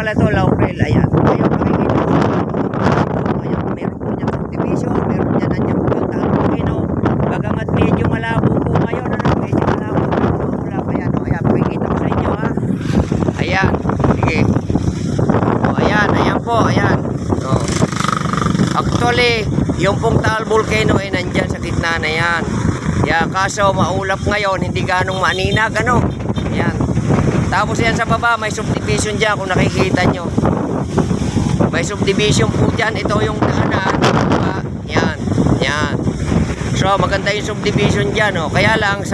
pala ito, Laurel. Ayan. Ayun, makikita ko. Ayan, meron po dyan subdivision. Meron dyan nandiyan po yung Taal Volcano. Bagamat medyo malabo po ngayon. Ano? Medyo malabo po. Wala pa yan. Ayan, makikita ko sa inyo ha. Ayan. Sige. Ayan. Ayan po. Ayan. So, actually, yung pong Taal Volcano ay nandyan sa gitna na yan. Yan, kaso maulap ngayon, hindi ganong maninag, ano? Yan. Tapos yan sa baba, may subdivision dyan kung nakikita nyo. May subdivision po dyan. Ito yung daanan. Yan. Yan. So, maganda yung subdivision dyan, oh. Kaya lang,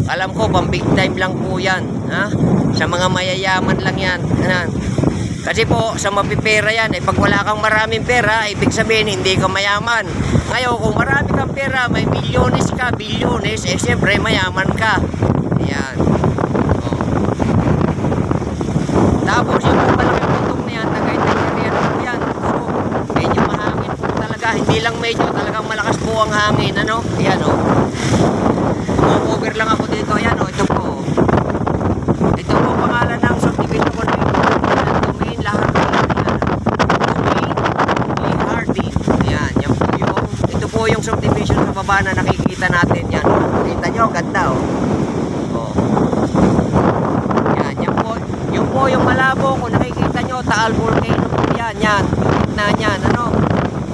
alam ko, pang big time lang po yan. Ha? Sa mga mayayaman lang yan. Yan. Kasi po, sa mapipera yan, pag wala kang maraming pera, ibig sabihin, hindi ka mayaman. Ngayon, kung marami kang pera, may milyones ka, bilyones, siyempre, mayaman ka. Ayan. Oh. Tapos, yung malaking bundok na yan, Tagaytay area na po yan. So, medyo mahangin po talaga. Hindi lang medyo, talagang malakas po ang hangin, ano? Ayan, oh. Over lang ako dito. Ayan, oh. Ito po. Ito po, pangalan ng subdivision ko na yun. Yung subdivision sa baba na nakikita natin yan. Kita nyo, ganda oh. Oh. Yan, yan po yung malabo kung nakikita nyo, Taal Volcano po yan, yan. Gitna yan, ano.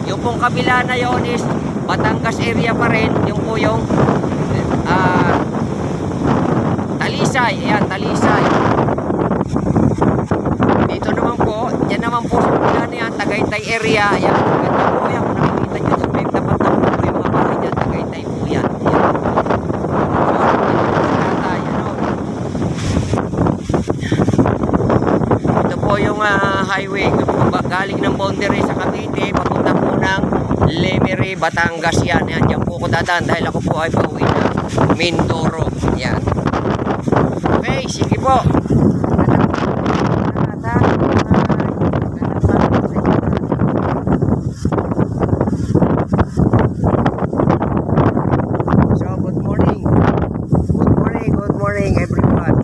Yung pong kabila na yon is Batangas area pa rin. Yung po yung Talisay, yan, Talisay. Dito naman po, yan naman po sa kabila na yan, Tagaytay area, yan. Ganda po yan kung nakikita nyo sa may tapat na po yung mga bahay dyan, Tagaytay po yan. Ito po yung highway galing ng boundary sa Cavite papunta po ng Lemery, Batangas yan. Yan, dyan po ko dadaan dahil ako po ay pauwi na Mindoro. Yan. Okay, sige po. Good morning everyone.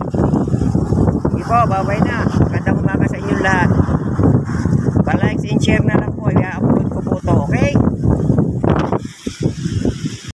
Sige po, bye-bye na.